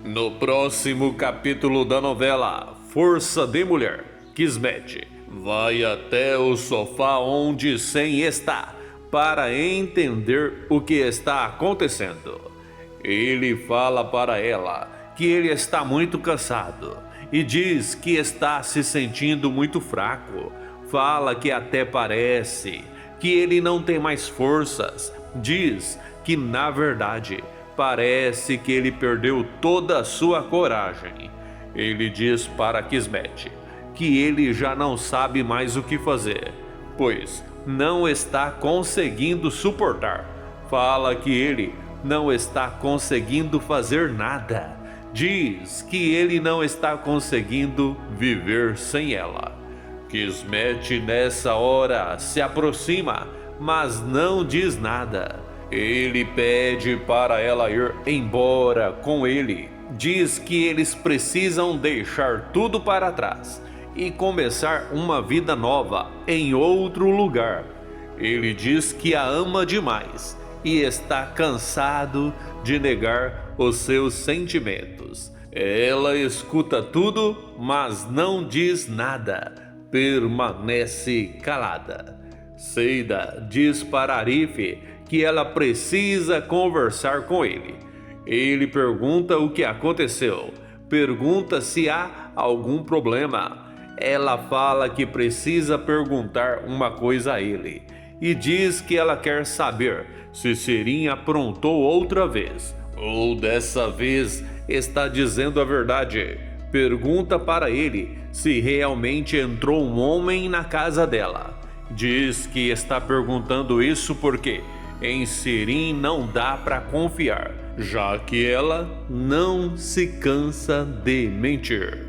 No próximo capítulo da novela Força de Mulher, Kismet vai até o sofá onde Sen está para entender o que está acontecendo. Ele fala para ela que ele está muito cansado e diz que está se sentindo muito fraco. Fala que até parece que ele não tem mais forças. Diz que na verdade parece que ele perdeu toda a sua coragem. Ele diz para Kismet que ele já não sabe mais o que fazer, pois não está conseguindo suportar. Fala que ele não está conseguindo fazer nada. Diz que ele não está conseguindo viver sem ela. Kismet nessa hora se aproxima, mas não diz nada. Ele pede para ela ir embora com ele. Diz que eles precisam deixar tudo para trás e começar uma vida nova em outro lugar. Ele diz que a ama demais e está cansado de negar os seus sentimentos. Ela escuta tudo, mas não diz nada. Permanece calada. Seida diz para Arif que ela precisa conversar com ele. Ele pergunta o que aconteceu. Pergunta se há algum problema. Ela fala que precisa perguntar uma coisa a ele. E diz que ela quer saber se Serim aprontou outra vez, ou dessa vez está dizendo a verdade. Pergunta para ele se realmente entrou um homem na casa dela. Diz que está perguntando isso porque em Serim não dá para confiar, já que ela não se cansa de mentir.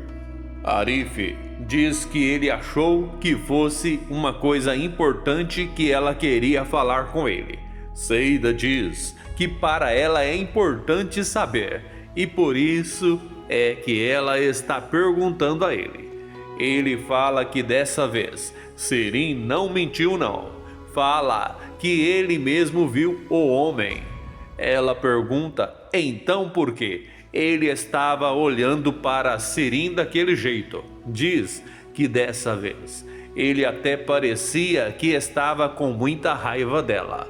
Arif diz que ele achou que fosse uma coisa importante que ela queria falar com ele. Seida diz que para ela é importante saber e por isso é que ela está perguntando a ele. Ele fala que dessa vez Serim não mentiu não. Fala que ele mesmo viu o homem. Ela pergunta então por quê ele estava olhando para Serim daquele jeito. Diz que dessa vez ele até parecia que estava com muita raiva dela.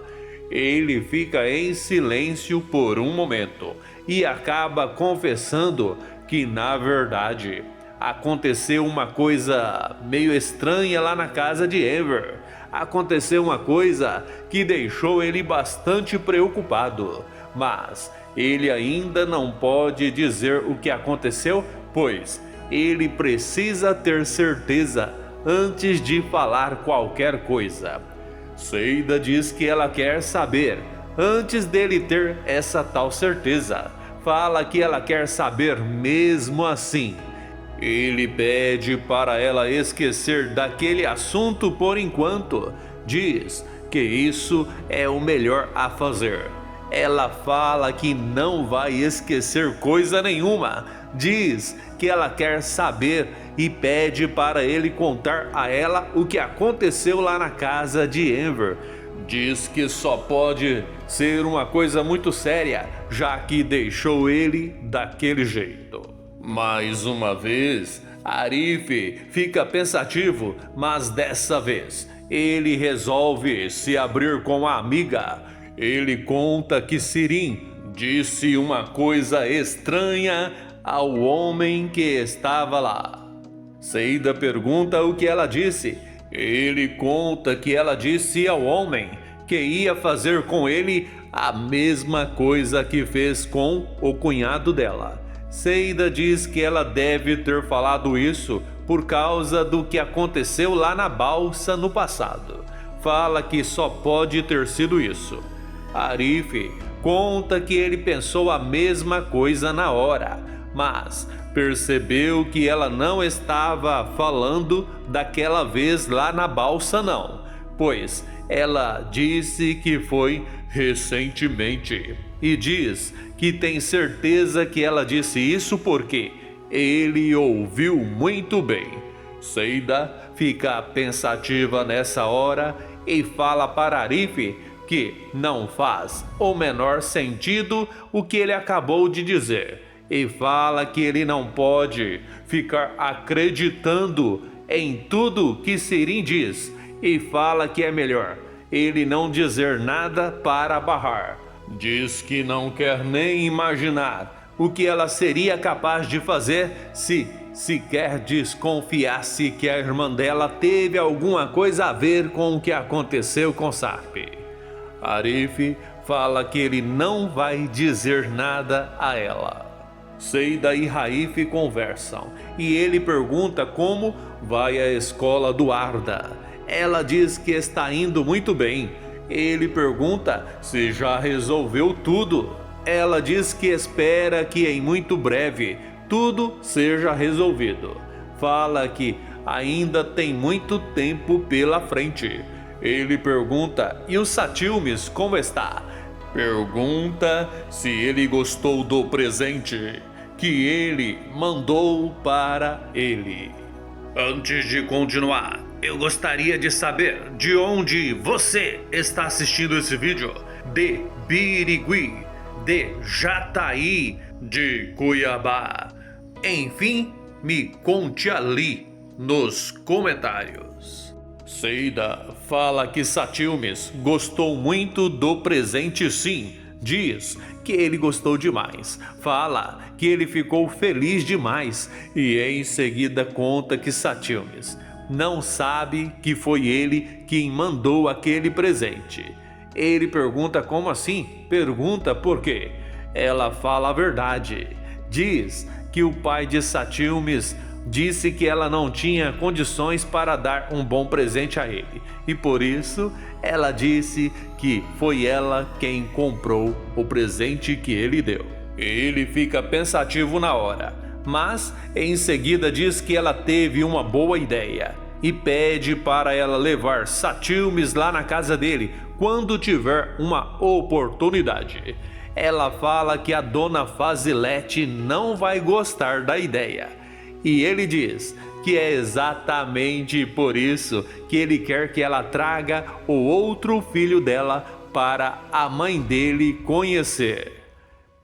Ele fica em silêncio por um momento e acaba confessando que na verdade aconteceu uma coisa meio estranha lá na casa de Enver. Aconteceu uma coisa que deixou ele bastante preocupado, mas ele ainda não pode dizer o que aconteceu, pois ele precisa ter certeza antes de falar qualquer coisa. Seida diz que ela quer saber antes dele ter essa tal certeza. Fala que ela quer saber mesmo assim. Ele pede para ela esquecer daquele assunto por enquanto. Diz que isso é o melhor a fazer. Ela fala que não vai esquecer coisa nenhuma. Diz que ela quer saber e pede para ele contar a ela o que aconteceu lá na casa de Enver. Diz que só pode ser uma coisa muito séria, já que deixou ele daquele jeito. Mais uma vez, Arif fica pensativo, mas dessa vez ele resolve se abrir com a amiga. Ele conta que Serim disse uma coisa estranha ao homem que estava lá. Seida pergunta o que ela disse. Ele conta que ela disse ao homem que ia fazer com ele a mesma coisa que fez com o cunhado dela. Seida diz que ela deve ter falado isso por causa do que aconteceu lá na balsa no passado. Fala que só pode ter sido isso. Arif conta que ele pensou a mesma coisa na hora, mas percebeu que ela não estava falando daquela vez lá na balsa não, pois ela disse que foi recentemente. E diz que tem certeza que ela disse isso porque ele ouviu muito bem. Seida fica pensativa nessa hora e fala para Arif que não faz o menor sentido o que ele acabou de dizer. e fala que ele não pode ficar acreditando em tudo que Sirin diz e fala que é melhor ele não dizer nada para barrar. Diz que não quer nem imaginar o que ela seria capaz de fazer se sequer desconfiasse que a irmã dela teve alguma coisa a ver com o que aconteceu com Sarp. Arif fala que ele não vai dizer nada a ela. Seida e Raif conversam e ele pergunta como vai a escola do Arda. Ela diz que está indo muito bem. Ele pergunta se já resolveu tudo. Ela diz que espera que em muito breve tudo seja resolvido. Fala que ainda tem muito tempo pela frente. Ele pergunta: e o Satilmes como está? Pergunta se ele gostou do presente que ele mandou para ele. Antes de continuar, eu gostaria de saber de onde você está assistindo esse vídeo. De Birigui, de Jataí, de Cuiabá. Enfim, me conte ali nos comentários. Seida fala que Satilmes gostou muito do presente, sim. Diz que ele gostou demais. Fala que ele ficou feliz demais. E em seguida conta que Satilmes não sabe que foi ele quem mandou aquele presente. Ele pergunta como assim? Pergunta por quê? Ela fala a verdade. Diz que o pai de Satilmes disse que ela não tinha condições para dar um bom presente a ele. E por isso ela disse que foi ela quem comprou o presente que ele deu. Ele fica pensativo na hora, mas em seguida diz que ela teve uma boa ideia e pede para ela levar Satilmes lá na casa dele quando tiver uma oportunidade. Ela fala que a dona Fazilete não vai gostar da ideia. E ele diz que é exatamente por isso que ele quer que ela traga o outro filho dela para a mãe dele conhecer.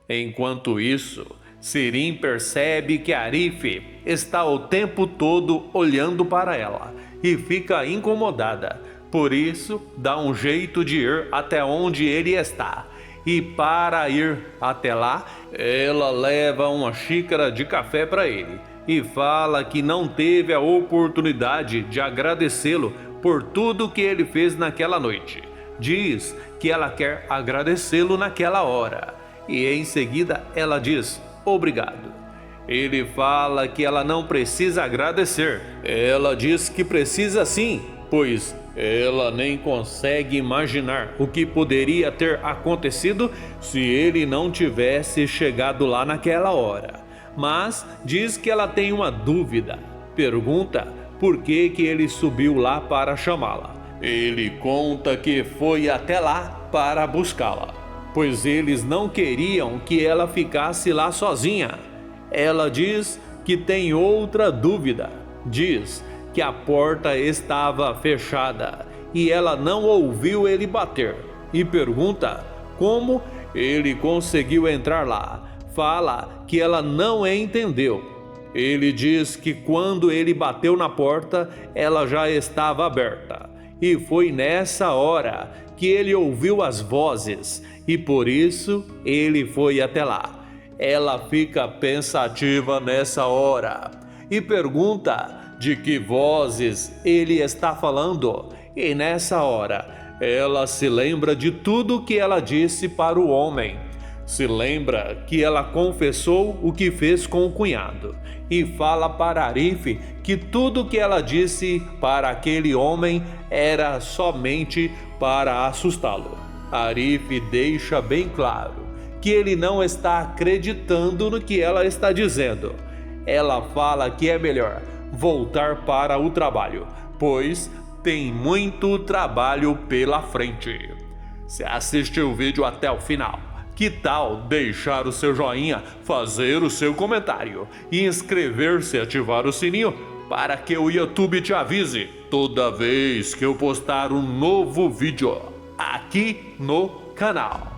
Enquanto isso, Sirin percebe que Arif está o tempo todo olhando para ela e fica incomodada. Por isso, dá um jeito de ir até onde ele está. E para ir até lá, ela leva uma xícara de café para ele e fala que não teve a oportunidade de agradecê-lo por tudo que ele fez naquela noite. Diz que ela quer agradecê-lo naquela hora. E em seguida ela diz obrigado. Ele fala que ela não precisa agradecer. Ela diz que precisa sim, pois ela nem consegue imaginar o que poderia ter acontecido se ele não tivesse chegado lá naquela hora. Mas diz que ela tem uma dúvida. Pergunta por que ele subiu lá para chamá-la. Ele conta que foi até lá para buscá-la, pois eles não queriam que ela ficasse lá sozinha. Ela diz que tem outra dúvida. Diz que a porta estava fechada e ela não ouviu ele bater. E pergunta como ele conseguiu entrar lá. Fala que ela não entendeu. Ele diz que quando ele bateu na porta, ela já estava aberta. E foi nessa hora que ele ouviu as vozes e por isso ele foi até lá. Ela fica pensativa nessa hora e pergunta de que vozes ele está falando. E nessa hora, ela se lembra de tudo que ela disse para o homem. Se lembra que ela confessou o que fez com o cunhado e fala para Arif que tudo que ela disse para aquele homem era somente para assustá-lo. Arif deixa bem claro que ele não está acreditando no que ela está dizendo. Ela fala que é melhor voltar para o trabalho, pois tem muito trabalho pela frente. Se assistiu o vídeo até o final, que tal deixar o seu joinha, fazer o seu comentário e inscrever-se e ativar o sininho para que o YouTube te avise toda vez que eu postar um novo vídeo aqui no canal.